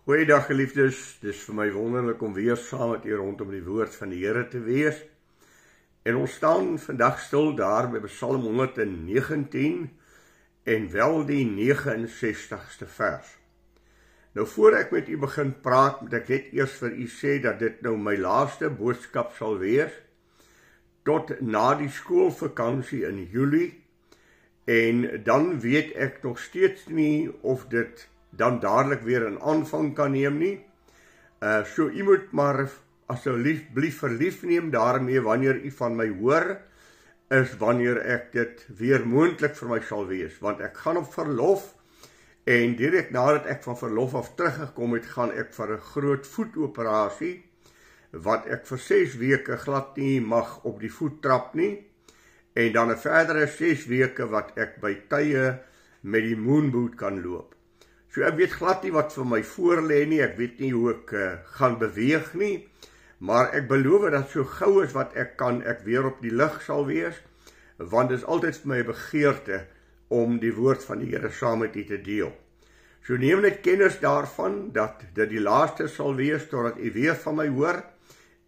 Goeiedag geliefdes, dis vir my wonderlik om weer saam met u rondom die woord van die Here te wees. En ons staan vandag stil daar by Psalm 119 en wel die 69ste vers. Nou voor ek met u begin praat, moet ek net eers vir u sê dat dit nou my laaste boodskap sal wees, tot na die skoolvakansie in Julie, en dan weet ek nog steeds nie of dit dan dadelik weer in aanvang kan neem nie. So u moet maar asseblief verlief neem daarmee wanneer u van my hoor, is wanneer ek dit weer moontlik vir my sal wees, want ek gaan op verlof, en direk nadat ek van verlof af teruggekom het, gaan ek vir 'n groot voetoperasie, wat ek vir 6 weke glad nie mag op die voet trap nie, en dan 'n verdere 6 weke wat ek by tye met die moonboot kan loop. So ek weet glad nie wat vir my voorlê nie, ek weet nie hoe ek gaan beweeg nie, maar ek beloof dat so gou as wat ek kan, ek weer op die lug sal wees, want dit is altyd vir my begeerte om die woord van die Here saam met u te deel. So neem net kennis daarvan, dat dit die laaste sal wees, totdat u weer van my hoor,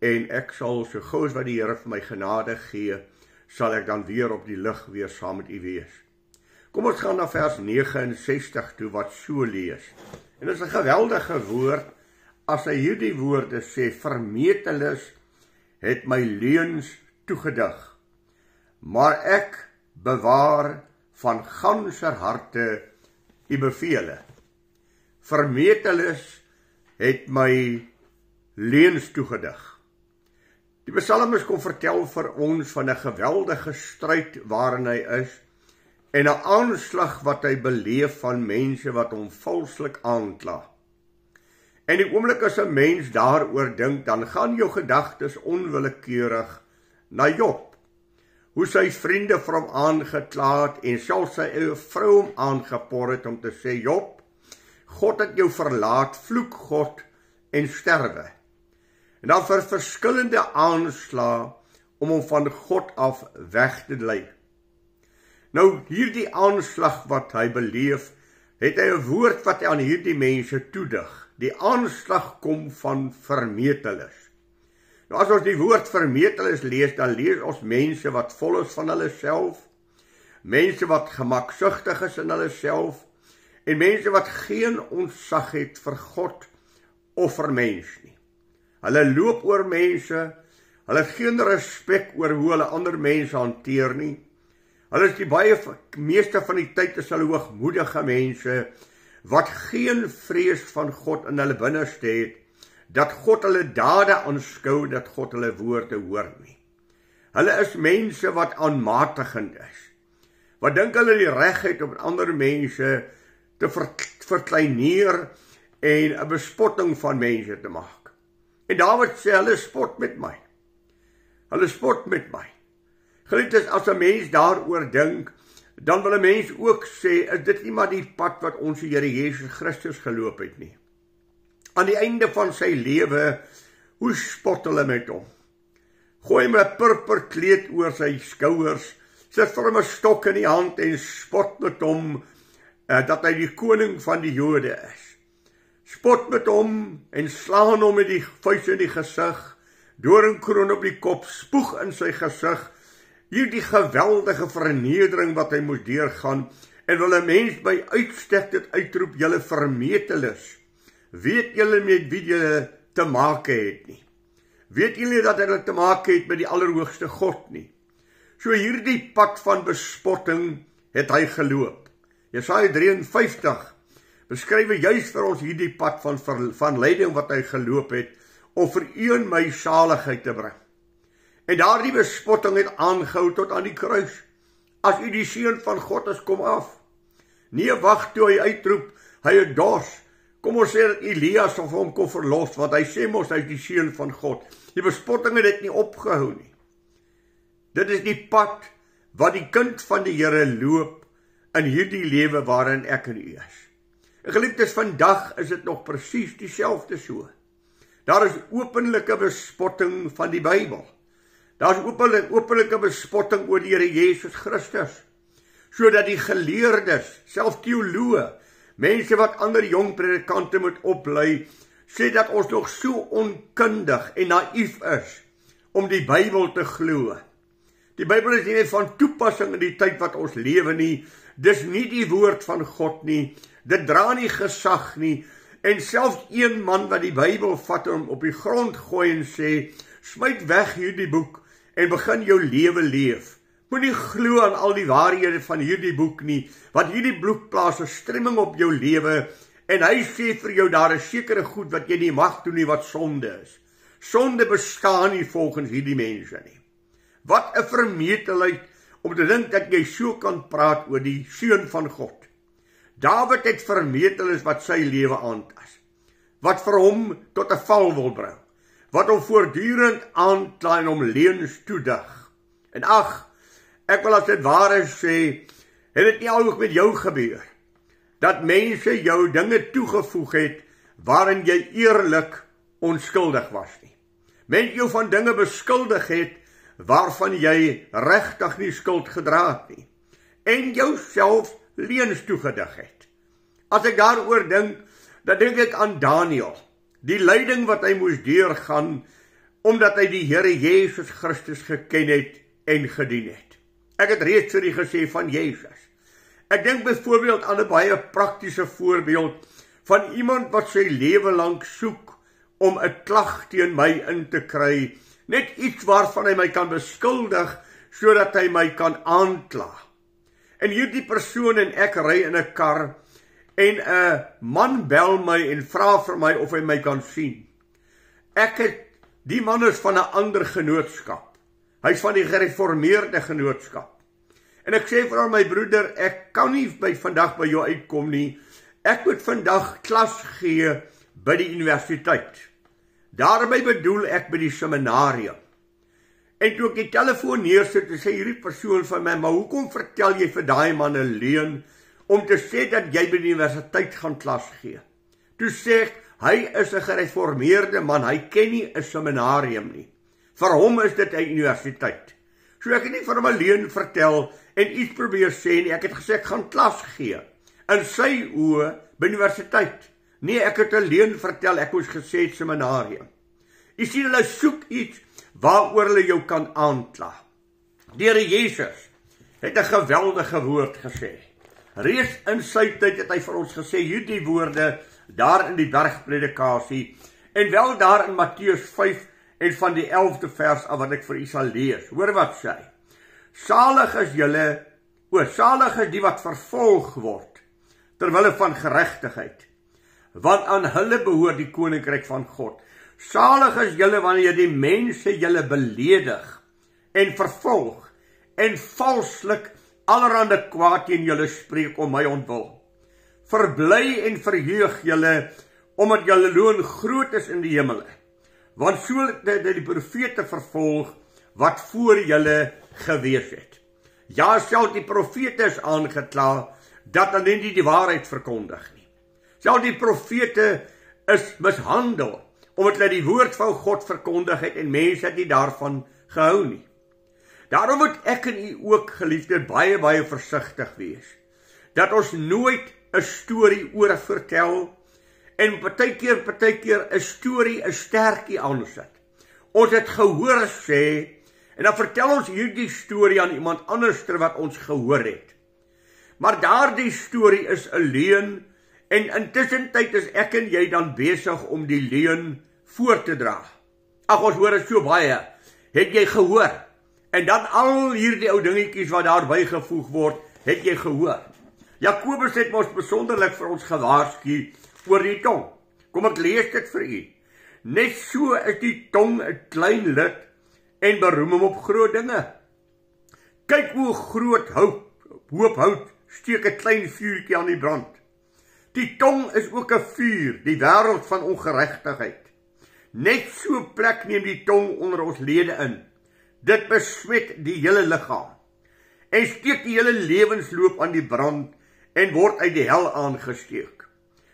en ek sal so gou as wat die Here vir my genade gee, sal ek dan weer op die lug weer saam met u wees. Kom ons gaan na vers 69 toe, wat so lees. En dit is 'n geweldige woord, as hy hierdie woorde sê, vermeteles het my leuns toegedig, maar ek bewaar van ganser harte u bevele. Vermeteles het my leuns toegedig. Die psalmis kom vertel vir ons van 'n geweldige stryd waarin hy is, en 'n aanslag wat hy beleef van mense wat hom valslik aankla. En die oomblik as 'n mens daaroor dink, dan gaan jou gedagtes onwillekeurig na Job. Hoe sy vriende vir hom aangekla het, en selfs sy eie vrou hom aangepor het om te sê, Job, God het jou verlaat, vloek God en sterwe. En dan vir verskillende aanslae om hom van God af weg te lei. Nou, hierdie aanslag wat hy beleef, het hy 'n woord wat hy aan hierdie mense toedig. Die aanslag kom van vermeteles. Nou, as ons die woord vermeteles lees, dan lees ons mense wat vol is van hulle self, mense wat gemaksugtig is in hulle self, en mense wat geen ontzag het vir God of vir mens nie. Hulle loop oor mense, hulle het geen respek oor hoe hulle ander mense hanteer nie. Hulle is die meeste van die tyd is hulle hoogmoedige mense, wat geen vrees van God in hulle binneste het, dat God hulle dade aanskou, dat God hulle woorde hoor nie. Hulle is mense wat aanmatigend is, wat dink hulle die reg het om ander mense te verkleineer en 'n bespotting van mense te maak. En Dawid sê, hulle spot met my. Hulle spot met my. Geliefdes, as 'n mens daaroor dink, dan wil 'n mens ook sê, is dit nie maar die pad wat ons Here Jesus Christus geloop het nie. Aan die einde van sy lewe, hoe spot hulle met hom? Gooi hom 'n purperkleed oor sy skouers, sit vir hom 'n stok in die hand en spot met hom, dat hy die koning van die Jode is. Spot met hom en slaan hom met die vuis in die gesig, doringkroon op die kop, spoeg in sy gesig, hierdie geweldige vernedering wat hy moes deurgaan, en wil 'n mens by uitstek dit uitroep, julle vermeteles, weet julle met wie julle te maak het nie? Weet julle dat hulle te maak het met die allerhoogste God nie? So hierdie pad van bespotting het hy geloop. Jesaja 53 beskryf juis vir ons hierdie pad van lyding wat hy geloop het, om vir u en my saligheid te bring. En daardie bespotting het aangehou tot aan die kruis. As u die seun van God is, kom af. Nee, wag toe hy uitroep, hy het dors. Kom ons sê dat Elias of hom kon verlos, want hy sê mos hy is die seun van God. Die bespotting het dit nie opgehou nie. Dit is die pad wat die kind van die Here loop in hierdie lewe waarin ek en u is. En geliefdes, vandag is dit nog presies dieselfde so. Daar is openlike bespotting van die Bybel. Daar is openlike bespotting oor die Here Jesus Christus, sodat die geleerdes, self teoloë, mense wat ander jong predikante moet oplei, sê dat ons nog so onkundig en naïef is om die Bybel te glo. Die Bybel is nie net van toepassing in die tyd wat ons lewe nie, dis nie die woord van God nie, dit dra nie gesag nie, en selfs een man wat die Bybel vat en hom op die grond gooi en sê, smyt weg hierdie boek en begin jou lewe leef. Moenie glo aan al die waarhede van hierdie boek nie, want hierdie boek plaas 'n stremming op jou lewe, en hy sê vir jou, daar is sekere goed wat jy nie mag doen nie, wat sonde is. Sonde bestaan nie volgens hierdie mense nie. Wat 'n vermetelheid om te dink dat jy so kan praat oor die Seun van God. Dawid het vermetel is wat sy lewe aantas, wat vir hom tot 'n val wil bring, wat hom voortdurend aankla en hom leuns toedig. En ag, ek wil as dit waar is sê, het dit nie ook met jou gebeur, dat mense jou dinge toegevoeg het, waarin jy eerlik onskuldig was nie. Mense jou van dinge beskuldig het, waarvan jy regtig nie skuld gedra het nie, en jouself leuns toegedig het. As ek daaroor dink, dan dink ek aan Daniel, die lyding wat hy moes deurgaan, omdat hy die Here Jesus Christus geken het en gedien het. Ek het reeds vir u gesê van Jesus. Ek dink byvoorbeeld aan 'n baie praktiese voorbeeld van iemand wat sy lewe lank soek om 'n klag teen my in te kry, net iets waarvan hy my kan beskuldig, sodat hy my kan aankla. En hierdie persoon en ek ry in 'n kar, en 'n man bel my en vra vir my of hy my kan sien. Die man is van 'n ander genootskap. Hy's van die gereformeerde genootskap. En ek sê vir hom, my broeder, ek kan nie vandag by jou uitkom nie. Ek moet vandag klas gee by die universiteit. Daarmee bedoel ek by die seminarium. En toe ek die telefoon neersit, sê hierdie persoon van my, maar hoekom vertel jy vir daai man 'n leuen om te sê dat jy by die universiteit gaan klas gee? Toe sê ek, hy is 'n gereformeerde man, hy ken nie 'n seminarium nie. Vir hom is dit 'n universiteit. So ek het nie vir hom 'n leuen vertel en iets probeer sê nie, ek het gesê ek gaan klas gee. In sy oë by universiteit. Nee, ek het 'n leuen vertel, ek moes gesê het seminarium. Jy sien, hulle soek iets waaroor hulle jou kan aankla. Die Here Jesus het 'n geweldige woord gesê. Reeds in sy tyd het hy vir ons gesê hierdie woorde daar in die bergpredikasie, en wel daar in Matteus 5 en van die 11de vers af wat ek vir u sal lees. Hoor wat sê hy. Salig is die wat vervolg word terwille van geregtigheid, want aan hulle behoort die koninkryk van God. Salig is julle wanneer die mense julle beledig en vervolg en valslik allerhande kwaad teen julle spreek om my ontwil. Verbly en verheug julle, omdat julle loon groot is in die hemele, want so het die profete vervolg wat voor julle gewees het. Ja, selfs die profete is aangekla dat hulle nie die waarheid verkondig nie. Selfs die profete is mishandel omdat hulle die woord van God verkondig het en mense het nie daarvan gehou nie. Daarom moet ek en u ook, geliefde, baie, baie versigtig wees, dat ons nooit 'n storie oor vertel, en partykeer 'n storie 'n sterkie aansit. Ons het gehoor sê, en dan vertel ons hierdie storie aan iemand anders wat ons gehoor het. Maar daardie storie is 'n leuen, en intussen tyd is ek en jy dan besig om die leuen voor te dra. Ag, ons hoor dit so baie. Het jy gehoor? En dan al hierdie ou dingetjies wat daar bygevoeg word, het jy gehoor? Jakobus het ons besonderlik vir ons gewaarsku oor die tong. Kom ek lees dit vir u. Net so is die tong 'n klein lid en beroem hom op groot dinge. Kyk hoe groot hoop hout steek 'n klein vuurtjie aan die brand. Die tong is ook 'n vuur, die wêreld van ongeregtigheid. Net so plek neem die tong onder ons lede in. Dit besmet die hele liggaam en steek die hele lewensloop aan die brand en word uit die hel aangesteek.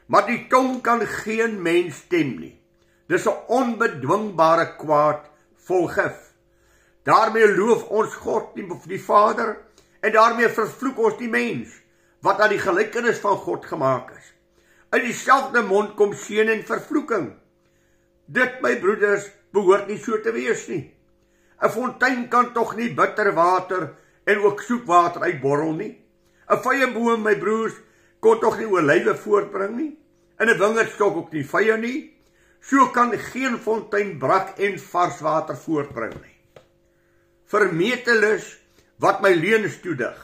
Maar die tong kan geen mens stem nie. Dis 'n onbedwingbare kwaad vol gif. Daarmee loof ons God, die Vader, en daarmee vervloek ons die mens, wat aan die gelykenis van God gemaak is. Uit dieselfde mond kom seën en vervloeking. Dit, my broeders, behoort nie so te wees nie. 'n Fontein kan tog nie bitter water en ook soet water uitborrel nie. 'n Vyeboom, my broers, kon tog nie olywe voortbring nie. En 'n wingerdstok ook nie vye nie. So kan geen fontein brak en vars water voortbring nie. Vermetelis wat my leuns toedig,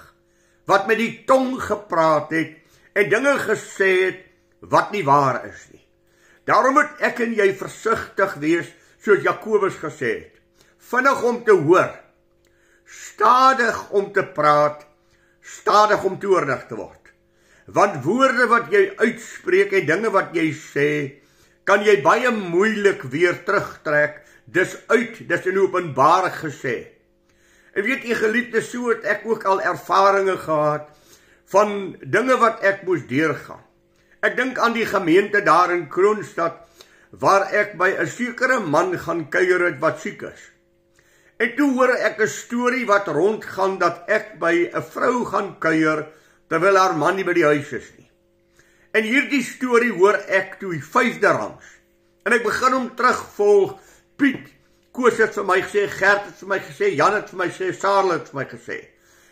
wat met die tong gepraat het en dinge gesê het wat nie waar is nie. Daarom moet ek en jy versigtig wees, soos Jakobus gesê het. Vinnig om te hoor, stadig om te praat, stadig om toornig te word. Want woorde wat jy uitspreek en dinge wat jy sê, kan jy baie moeilik weer terugtrek, dis in openbaar gesê. En weet jy geliefdes, so het ek ook al ervarings gehad van dinge wat ek moes deurgaan. Ek dink aan die gemeente daar in Kroonstad, waar ek by 'n sekere man gaan kuier het wat siek is. En toe hoor ek 'n storie wat rondgaan dat ek by 'n vrou gaan kuier, terwyl haar man nie by die huis is nie. En hierdie storie hoor ek toe die 5de rangs. En ek begin hom terugvolg. Piet Koos het vir my gesê, Gert het vir my gesê, Jan het vir my gesê, Sarel het vir my gesê.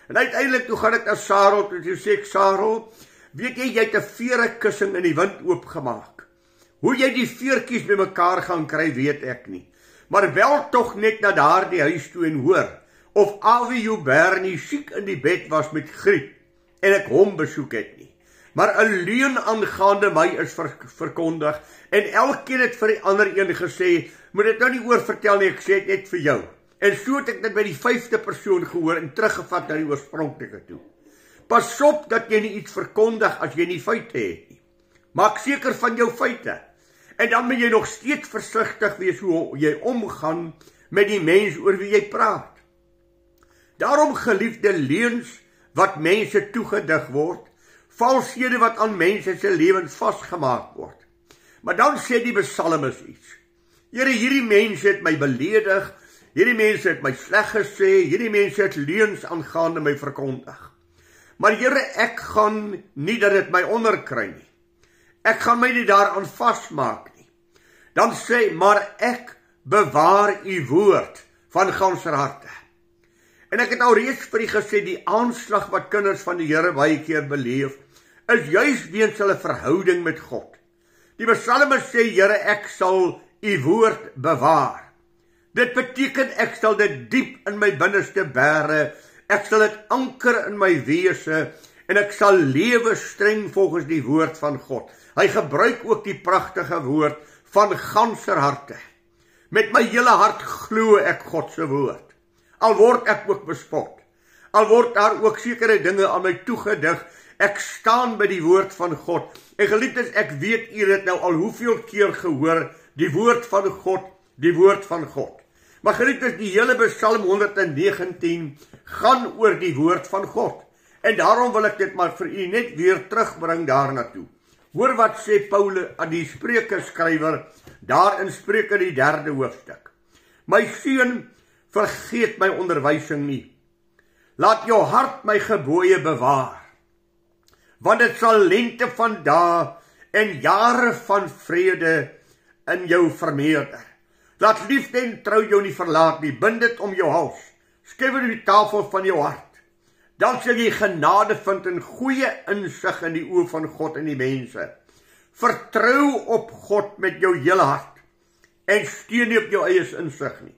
En uiteindelik toe gaan ek na Sarel, toe sê ek, Sarel, weet jy het 'n veerekussing in die wind oopgemaak. Hoe jy die veertjies bymekaar gaan kry, weet ek nie. Maar wel tog net na daardie huis toe en hoor, of Awie Joubert siek in die bed was met griep, en ek hom besoek het nie. Maar 'n leuen aangaande my is verkondig, en elkeen het vir die ander een gesê, moet dit nou nie oor vertel nie, ek sê het net vir jou. En so het ek dit by die 5de persoon gehoor, en teruggevat na die oorspronklike toe. Pas op dat jy nie iets verkondig as jy nie feite het nie. Maak seker van jou feite. En dan moet jy nog steeds versigtig wees hoe jy omgaan met die mens oor wie jy praat. Daarom geliefde leuns wat mense toegedig word, valshede wat aan mense se lewens vasgemaak word. Maar dan sê die psalmis iets. Here, hierdie mense het my beledig, hierdie mense het my sleg gesê, hierdie mense het leuns aangaande my verkondig. Maar Here, ek gaan nie dat dit my onderkry nie. Ek gaan my nie daaraan vasmaak nie. Dan sê, maar ek bewaar u woord van ganser harte. En ek het al reeds vir u gesê, die aanslag wat kinders van die Here baie keer beleef, is juis weens hulle verhouding met God. Die psalmis sê, Here, ek sal u woord bewaar. Dit beteken ek sal dit diep in my binneste bære, ek sal dit anker in my wese, en ek sal lewe streng volgens die woord van God. Hy gebruik ook die pragtige woord van ganser harte. Met my hele hart glo ek God se woord. Al word ek ook bespot, al word daar ook sekere dinge aan my toegedig, ek staan by die woord van God. En geliefdes, ek weet u het nou al hoeveel keer gehoor, die woord van God, die woord van God. Maar geliefdes, die hele Psalm 119 gaan oor die woord van God. En daarom wil ek dit maar vir u net weer terugbring daarna toe. Hoor wat sê Paulus aan die Spreuke skrywer, daar in Spreuke die 3de hoofstuk. My seun, vergeet my onderwysing nie. Laat jou hart my gebooie bewaar, want dit sal lente van dae en jare van vrede in jou vermeerder. Laat liefde en trou jou nie verlaat nie, bind dit om jou hals, skryf dit op die tafel van jou hart. Dan sal jy genade vind en goeie insig in die oë van God en die mense. Vertrou op God met jou hele hart en steun nie op jou eie insig nie.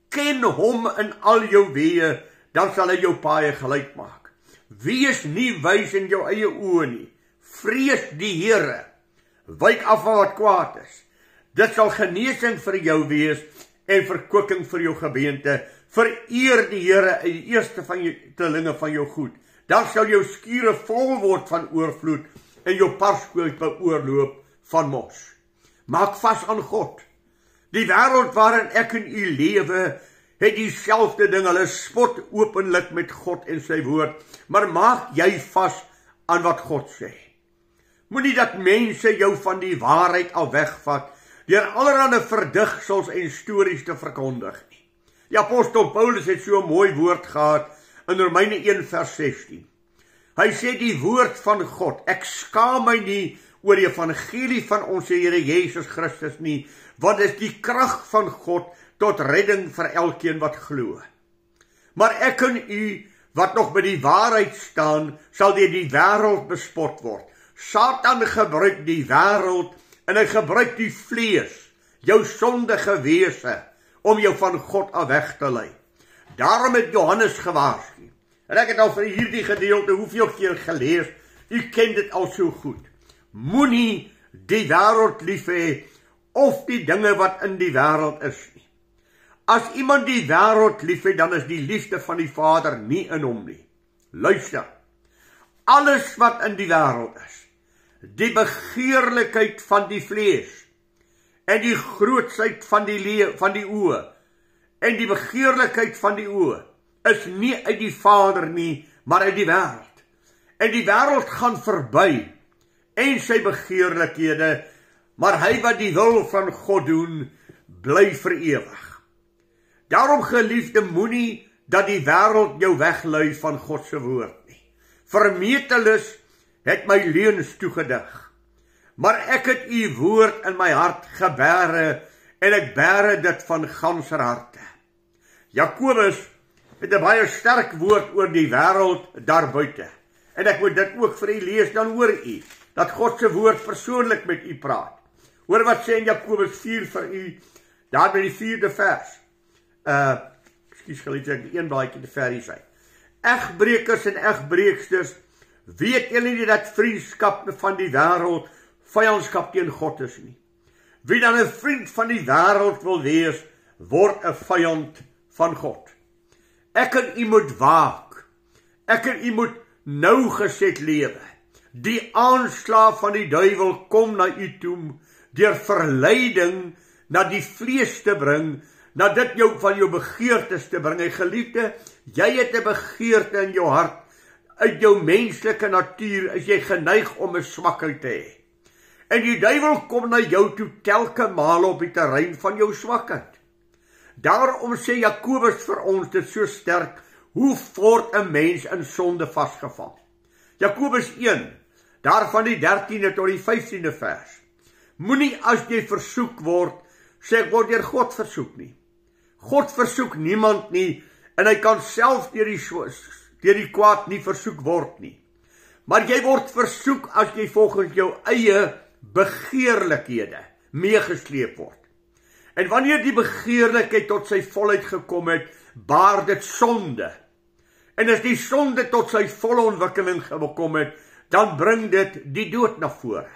Ken hom in al jou weë, dan sal hy jou paaie gelyk maak. Wees nie wys in jou eie oë nie. Vrees die Here. Wyk af van wat kwaad is. Dit sal genesing vir jou wees en verkwikking vir jou gebeente. Vereer die Here uit die eerste van jou telinge van jou goed. Dan sal jou skure vol word van oorvloed en jou parskope oorloop van mos. Maak vas aan God. Die wêreld waarin ek en u lewe, het dieselfde ding, hulle spot openlik met God en sy woord, maar maak jy vas aan wat God sê. Moenie dat mense jou van die waarheid al wegvat, deur allerhande verdigsels en stories te verkondig nie. Die apostel Paulus het so 'n mooi woord gehad in Romeine 1 vers 16. Hy sê die woord van God, ek skaam my nie oor die evangelie van ons Here Jesus Christus nie, want dit is die krag van God tot redding vir elkeen wat glo. Maar ek en u, wat nog by die waarheid staan, sal deur die wêreld bespot word. Satan gebruik die wêreld en hy gebruik die vlees, jou sondige wese, om jou van God af weg te lei. Daarom het Johannes gewaarsku. En ek het al vir hierdie gedeelte hoeveel keer gelees, u ken dit al so goed. Moenie die wêreld lief hê of die dinge wat in die wêreld is nie. As iemand die wêreld lief het, dan is die liefde van die Vader nie in hom nie. Luister, alles wat in die wêreld is, die begeerlikheid van die vlees, en die grootsheid van die oë, en die begeerlikheid van die oë, is nie uit die Vader nie, maar uit die wêreld. En die wêreld gaan verby, en sy begeerlikhede, maar hy wat die wil van God doen, bly vir ewig. Daarom geliefde, moenie dat die wêreld jou weglei van God se woord nie. Vermetelis het my leuns toegedig, maar ek het u woord in my hart gebere, en ek bere dit van ganser harte. Jakobus het 'n baie sterk woord oor die wêreld daarbuiten, en ek moet dit ook vir u lees, dan hoor u, dat God se woord persoonlik met u praat. Hoor wat sê in Jakobus 4 vir u, daar by die 4de vers. Ekskuus geliefde, ek die een blaadjie te ver hier sy. Egbrekers en egbreeksters, weet julle nie dat vriendskap van die wêreld vyandskap teen God is nie. Wie dan 'n vriend van die wêreld wil wees, word 'n vyand van God. Ek en u moet waak. Ek en u moet nougeset lewe. Die aanslag van die duiwel kom na u toe, deur verleiding na die vlees te bring, na dit jou van jou begeertes te bring. En geliefde, jy het 'n begeerte in jou hart. Uit jou menslike natuur is jy geneig om 'n swakheid te hê. En die duiwel kom na jou toe telke male op die terrein van jou swakheid. Daarom sê Jakobus vir ons dit so sterk, hoe word 'n mens in sonde vasgevang? Jakobus 1, daarvan die 13de tot die 15de vers. Moenie as jy versoek word, sê ek word deur God versoek nie. God versoek niemand nie, en hy kan self deur die kwaad nie versoek word nie. Maar jy word versoek as jy volgens jou eie begeerlikhede meegesleep word. En wanneer die begeerlikheid tot sy volheid gekom het, baar dit sonde. En as die sonde tot sy volle ontwikkeling gekom het, dan bring dit die dood na vore.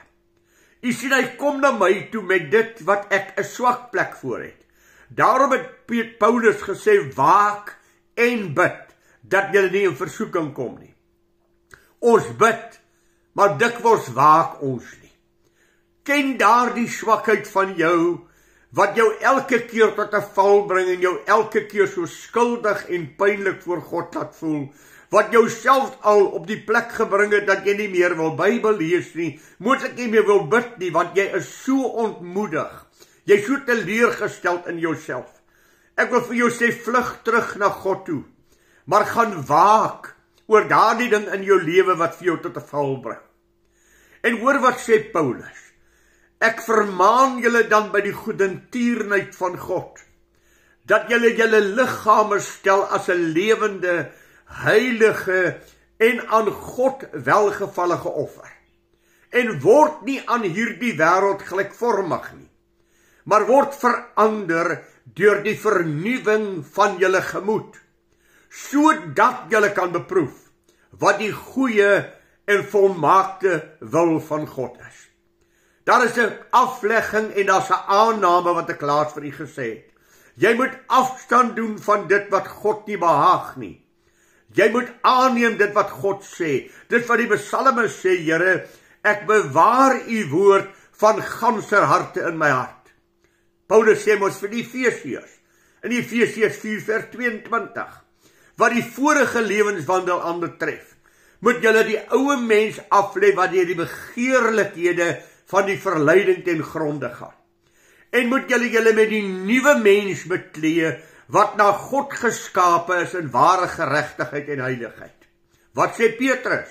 U sien, hy kom na my toe met dit wat ek 'n swak plek voor het. Daarom het Paulus gesê, waak en bid, dat julle nie in versoeking kom nie. Ons bid, maar dikwels waak ons nie. Ken daardie swakheid van jou, wat jou elke keer tot 'n val bring, en jou elke keer so skuldig en pynlik voor God laat voel, wat jou self al op die plek gebring het, dat jy nie meer wil Bybel lees nie, moontlik nie meer wil bid nie, want jy is so ontmoedig, jy is so teleurgesteld in jouself. Ek wil vir jou sê, vlug terug na God toe, maar gaan waak oor daardie ding in jou lewe wat vir jou tot 'n val bring. En hoor wat sê Paulus, ek vermaan julle dan by die goedertierenheid van God, dat julle julle liggame stel as 'n lewende, heilige en aan God welgevallige offer. En word nie aan hierdie wêreld gelykvormig nie, maar word verander deur die vernuwing van julle gemoed, sodat julle kan beproef wat die goeie en volmaakte wil van God is. Daar is 'n aflegging en daar's 'n aanname wat ek laas vir u gesê het. Jy moet afstand doen van dit wat God nie behaag nie. Jy moet aanneem dit wat God sê. Dit wat die psalmes sê, Here, ek bewaar u woord van ganser harte in my hart. Paulus sê mos vir die Efesiërs, in Efesiërs 4 vers 22, wat die vorige lewenswandel aanbetref, moet julle die ou mens aflê wat deur die begeerlikhede van die verleiding ten gronde gaan. En moet julle met die nuwe mens beklee, wat na God geskape is in ware geregtigheid en heiligheid. Wat sê Petrus?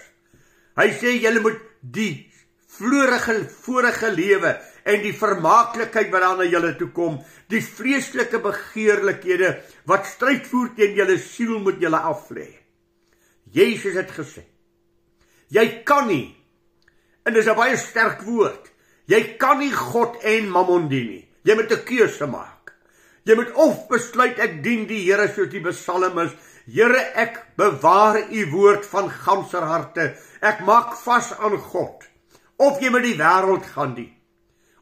Hy sê julle moet die vorige lewe en die vermaaklikheid wat aan julle toe kom, die vreeslike begeerlikhede wat stryd voer teen julle siel moet julle aflê. Jesus het gesê, jy kan nie, en dis 'n baie sterk woord, jy kan nie God en Mammon dien nie. Jy moet 'n keuse maak. Jy moet of besluit ek dien die Here soos die Psalm is. Here, ek bewaar u woord van ganser harte. Ek maak vas aan God. Of jy met die wêreld gaan dien.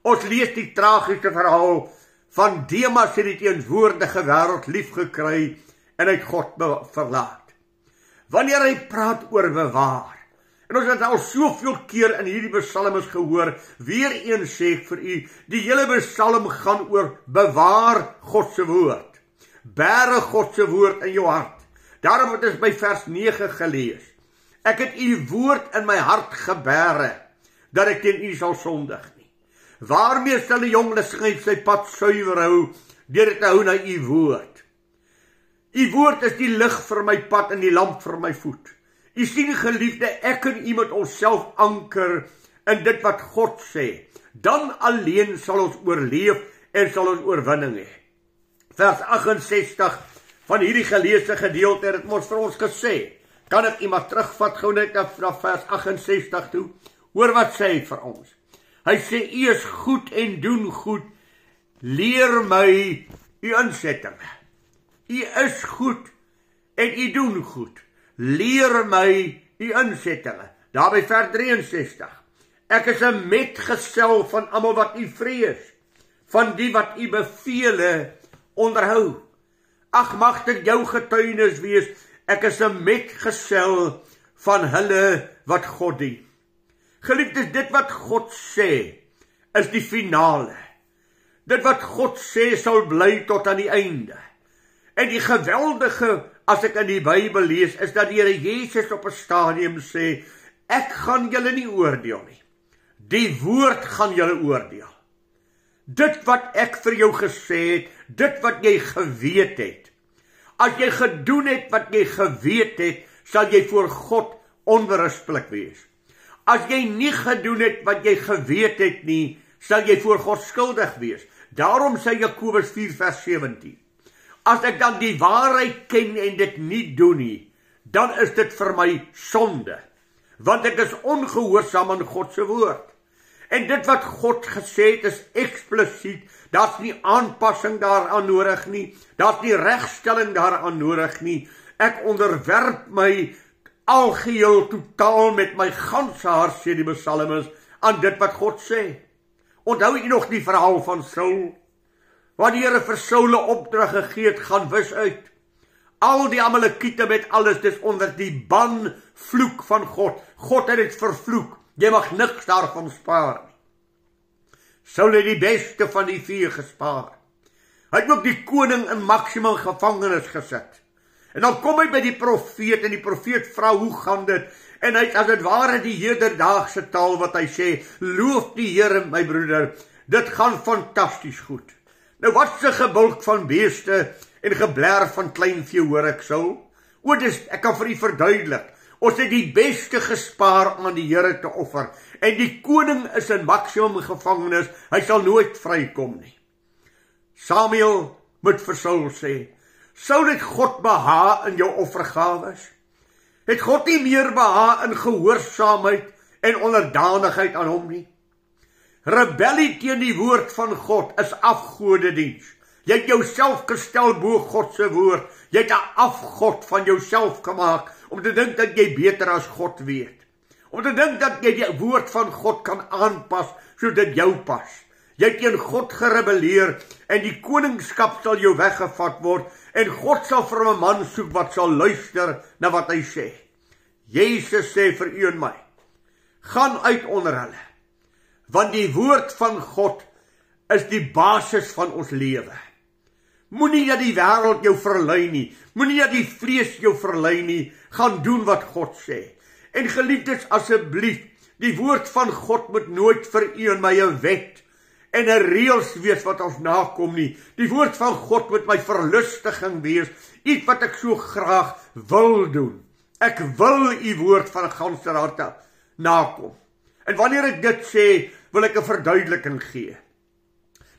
Ons lees die tragiese verhaal van Demas het die teenwoordige wêreld lief gekry en uit God verlaat. Wanneer hy praat oor bewaar, en ons het al soveel keer in hierdie psalmes gehoor, weer een sê ek vir u, die hele psalm gaan oor bewaar God se woord. Bære God se woord in jou hart. Daarom het ons by vers 9 gelees. Ek het u woord in my hart gebære, dat ek teen u sal sondig nie. Waarmee sal 'n jong skryf sy pad suiwer hou, deur dit te hou na u woord. U woord is die lig vir my pad en die lamp vir my voet. U sien geliefde, ek en u moet onsself anker in dit wat God sê. Dan alleen sal ons oorleef en sal ons oorwinning hê. Vers 68 van hierdie geleesde gedeelte het ons vir ons gesê. Kan ek iemand terugvat gou net na vers 68 toe? Hoor wat sê hy vir ons. Hy sê, u is goed en doen goed. Leer my u insettinge. U is goed en u doen goed. Leer my u insettinge. Daar by vers 63. Ek is 'n metgesel van almal wat u vrees, van die wat u bevele onderhou. Ag, mag dit jou getuienis wees, ek is 'n metgesel van hulle wat God dien. Geliefdes, dit wat God sê, is die finale. Dit wat God sê, sal bly tot aan die einde. En die geweldige, as ek in die Bybel lees, is dat die Here Jesus op 'n stadium sê, ek gaan julle nie oordeel nie. Die woord gaan julle oordeel. Dit wat ek vir jou gesê het, dit wat jy geweet het. As jy gedoen het wat jy geweet het, sal jy voor God onberispelik wees. As jy nie gedoen het wat jy geweet het nie, sal jy voor God skuldig wees. Daarom sê Jakobus 4 vers 17. As ek dan die waarheid ken en dit nie doen nie, dan is dit vir my sonde, want ek is ongehoorsaam aan God se woord. En dit wat God gesê het is eksplisiet, daar's nie aanpassing daaraan nodig nie, daar's nie regstelling daaraan nodig nie. Ek onderwerp my algeheel totaal met my ganse hart, sê die psalmes, aan dit wat God sê. Onthou jy nog die verhaal van Saul? Wat die Here vir Saul 'n opdrag gegee het, gaan wis uit. Al die Amalekiete met alles, dis onder die banvloek van God. God het dit vervloek. Jy mag niks daarvan spaar nie. Saul het die beste van die 4 gespaar. Hy het ook die koning in maksimum gevangenis gesit. En dan kom hy by die profeet en die profeet vra, hoe gaan dit? En hy het as het ware die hedendaagse taal wat hy sê, loof die Here my broeder, dit gaan fantasties goed. Nou wat is 'n gebulk van beeste en geblær van kleinvee hoor ek sou? Ek kan vir u verduidelik. Ons het die beste gespaar aan die Here te offer. En die koning is in maksimum gevangenis. Hy sal nooit vrykom nie. Samuel moet vir Saul sê, sou dit God behaag in jou offergawes? Het God nie meer behaag in gehoorsaamheid en onderdanigheid aan hom nie? Rebellie teen die woord van God is afgodediens. Jy het jouself gestel bo God se woord. Jy het 'n afgod van jouself gemaak om te dink dat jy beter as God weet. Om te dink dat jy die woord van God kan aanpas sodat dit jou pas. Jy het teen God gerebelleer en die koningskap sal jou weggevat word en God sal vir 'n man soek wat sal luister na wat hy sê. Jesus sê vir u en my, gaan uit onder hulle, want die woord van God is die basis van ons lewe. Moenie dat die wêreld jou verlei nie, moenie dat die vlees jou verlei nie, gaan doen wat God sê. En geliefdes, asseblief, die woord van God moet nooit vir u en my 'n wet en 'n reëls wees wat ons nakom nie. Die woord van God moet my verlustiging wees, iets wat ek so graag wil doen. Ek wil u woord van ganse harte nakom. En wanneer ek dit sê, wil ek 'n verduideliking gee.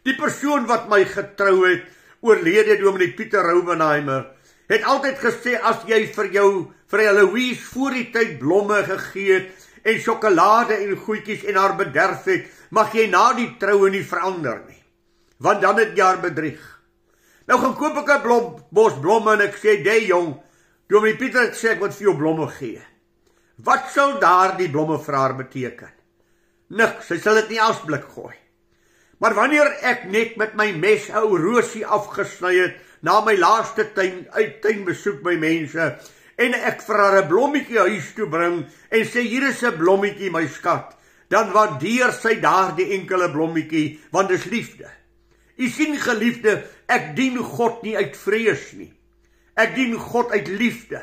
Die persoon wat my getrou het, oorlede dominee Pieter Rouwenheimer, het altyd gesê, as jy vir Eloise voor die tyd blomme gegee het, en sjokolade en goedjies en haar bederf het, mag jy na die troue nie verander nie, want dan het jy haar bedrieg. Nou gaan koop ek 'n bos blomme en ek sê, "Dee jong, dominee Pieter het sê ek moet vir jou blomme gee." Wat sal daar die blomme vir haar beteken? Niks, sy sal dit nie asblik gooi. Maar wanneer ek net met my mes 'n ou rosie afgesny het, na my laaste tuinbesoek by mense, en ek vir haar 'n blommetjie huis toe bring, en sê, "Hier is 'n blommetjie, my skat," dan waardeer sy daar die enkele blommetjie, want dis liefde. U sien, geliefde, ek dien God nie uit vrees nie. Ek dien God uit liefde.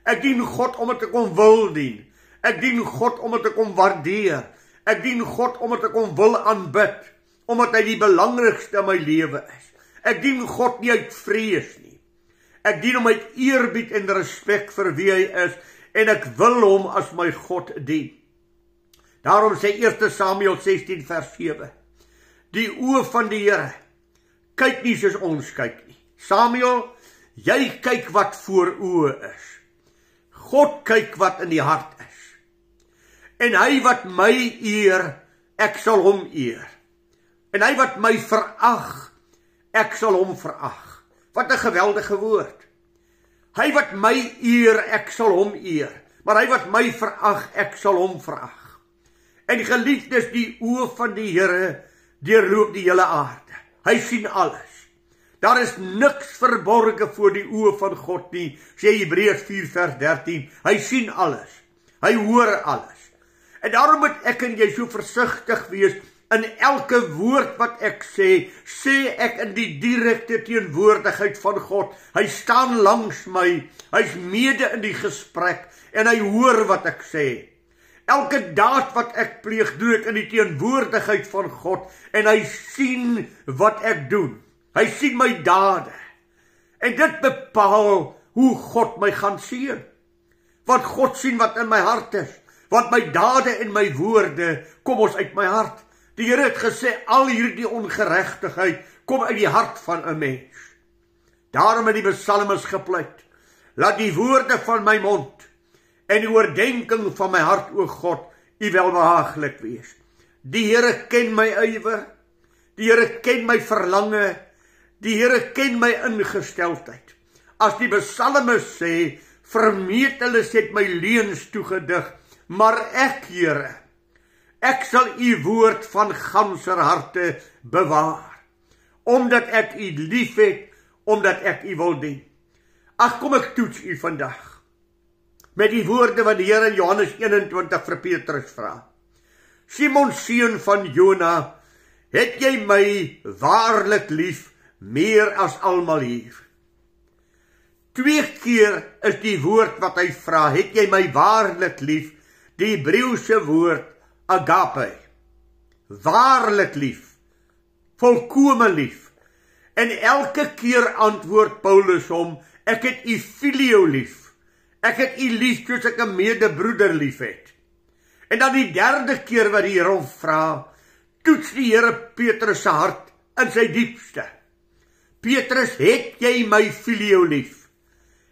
Ek dien God om het te kom wil dien. Ek dien God om het te kom waardeer. Ek dien God om het te kom wil aanbid, omdat hy die belangrikste in my lewe is. Ek dien God nie uit vrees nie. Ek dien hom uit eerbied en respek vir wie hy is, en ek wil hom as my God dien. Daarom sê 1 Samuel 16 vers 7, die oë van die Here kyk nie soos ons kyk nie. Samuel, jy kyk wat voor oë is. God kyk wat in die hart is. En hy wat my eer, ek sal hom eer. En hy wat my verag, ek sal hom verag. Wat 'n geweldige woord. Hy wat my eer, ek sal hom eer. Maar hy wat my verag, ek sal hom verag. En geliefdes, die oë van die Here deurloop die hele aarde. Hy sien alles. Daar is niks verborge voor die oë van God nie, sê Hebreërs 4 vers 13. Hy sien alles. Hy hoor alles. En daarom moet ek en jy so versigtig wees. In elke woord wat ek sê ek in die direkte teenwoordigheid van God. Hy staan langs my, hy's mede in die gesprek, en hy hoor wat ek sê. Elke daad wat ek pleeg, doen ek in die teenwoordigheid van God, en hy sien wat ek doen. Hy sien my dade. En dit bepaal hoe God my gaan sien. Want God sien wat in my hart is. Want my dade en my woorde kom ons uit my hart. Die Here het gesê, al hierdie ongeregtigheid kom uit die hart van 'n mens. Daarom het die psalmis gepleit, laat die woorde van my mond en die oordenking van my hart, o God, u welbehaaglik wees. Die Here ken my ywer, die Here ken my verlange, die Here ken my ingesteldheid. As die psalmis sê, vermeteles het my leuns toegedig, maar ek, Here, ek sal u woord van ganser harte bewaar, omdat ek u lief het, omdat ek u wil dien. Ag, kom ek toets u vandag, met die woorde wat die Here in Johannes 21 vir Petrus vra. Simon, seun van Jona, het jy my waarlik lief, meer as almal hier? 2 keer is die woord wat hy vra, het jy my waarlik lief, die Hebreëse woord, agape, waarlik lief, volkome lief. En elke keer antwoord Paulus hom, ek het u filio lief, ek het u lief soos ek 'n medebroeder lief het. En dan die 3de keer wat die Here hom vra, toets die Here Petrus se hart in sy diepste. Petrus, het jy my filio lief?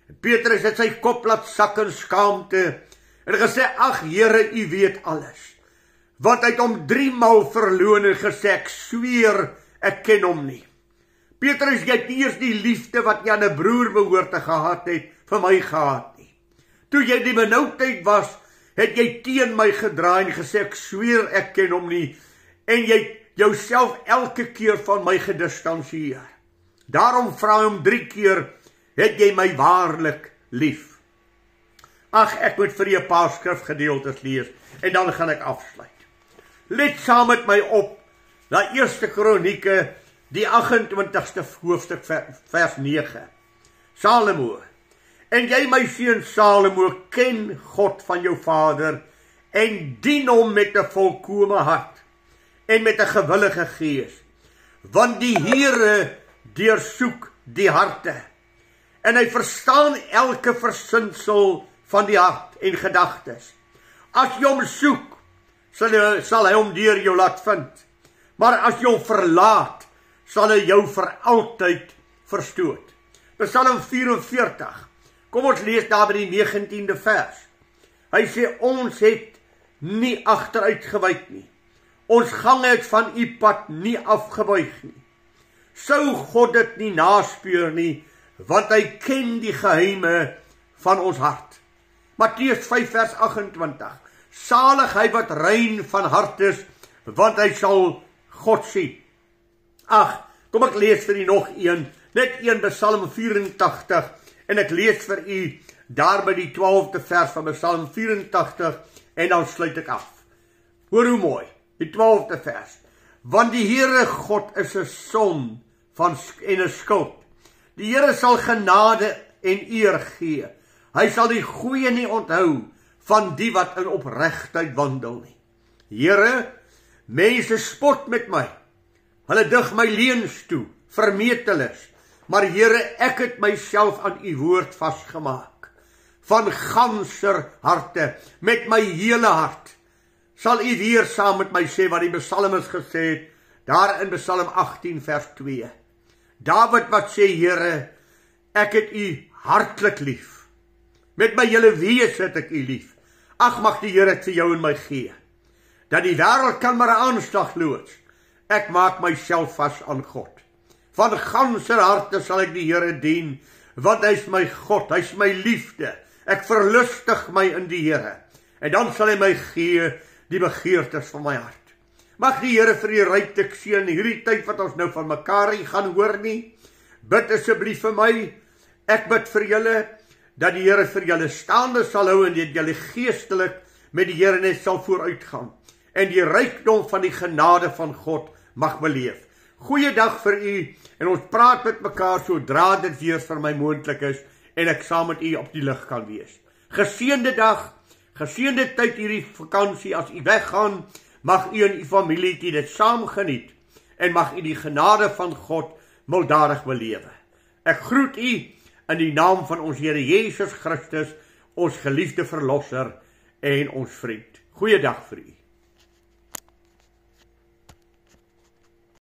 En Petrus het sy kop laat sak in skaamte, en gesê, ag Here, u weet alles. Want hy het hom 3 maal verloon en gesê, ek sweer, ek ken hom nie. Petrus, jy het nie eers die liefde wat jy aan 'n broer behoort te gehad het, vir my gehad nie. Toe jy die benoudheid was, het jy teen my gedraai en gesê, ek sweer, ek ken hom nie, en jy het jouself elke keer van my gedistansieer. Daarom vra hy hom 3 keer, het jy my waarlik lief? Ag, ek moet vir 'n paar skrifgedeeltes lees, en dan gaan ek afsluit. Let saam met my op, na 1 Kronieke, die 28ste hoofstuk vers 9. Salomo, en jy my seun Salomo, ken God van jou vader, en dien hom met 'n volkome hart, en met 'n gewillige gees, want die Here deursoek die harte, en hy verstaan elke versinsel van die hart en gedagtes. As jy hom soek, sal hy hom deur jou laat vind. Maar as jy hom verlaat, sal hy jou vir altyd verstoot. Psalm 44, kom ons lees daar by die 19de vers. Hy sê, ons het nie agteruit gewyk nie. Ons gang het van u pad nie afgebuig nie. Sou God dit nie naspeur nie, want hy ken die geheime van ons hart. Matteus 5 vers 28. Salig hy wat rein van hart is, want hy sal God sien. Ag, kom ek lees vir u nog een, net een Psalm 84, en ek lees vir u daar by die 12de vers van Psalm 84, en dan sluit ek af. Hoor hoe mooi, die 12de vers. Want die Here God is 'n son en 'n skild. Die Here sal genade en eer gee. Hy sal die goeie nie onthou van die wat in opregtheid wandel nie. Here, mense spot met my. Hulle dig my leuns toe, vermetelis. Maar Here, ek het myself aan u woord vasgemaak. Van ganser harte, met my hele hart, sal u weer saam met my sê wat die psalmis gesê het, daar in Psalm 18 vers 2. Dawid wat sê, Here, ek het u hartlik lief. Met my hele wese het ek u lief. Ag, mag die Here dit vir jou en my gee, dat die wêreld kan maar 'n aanslag loods. Ek maak myself vas aan God. Van ganser harte sal ek die Here dien, want hy is my God, hy is my liefde. Ek verlustig my in die Here, en dan sal hy my gee die begeertes van my hart. Mag die Here vir u ryklik seën hierdie tyd wat ons nou van mekaar gaan hoor nie. Bid asseblief vir my. Ek bid vir julle dat die Here vir julle staande sal hou en dat julle geestelik met die Here net sal vooruitgaan en die rykdom van die genade van God mag beleef. Goeiedag vir u, en ons praat met mekaar sodra dit weer vir my moontlik is en ek saam met u op die lig kan wees. Geseënde dag, geseënde tyd hierdie vakansie as u weggaan, mag u en u familietjie dit saam geniet en mag u die genade van God milddadig belewe. Ek groet u in die naam van ons Here Jesus Christus, ons geliefde verlosser en ons vriend. Goeiedag vir u.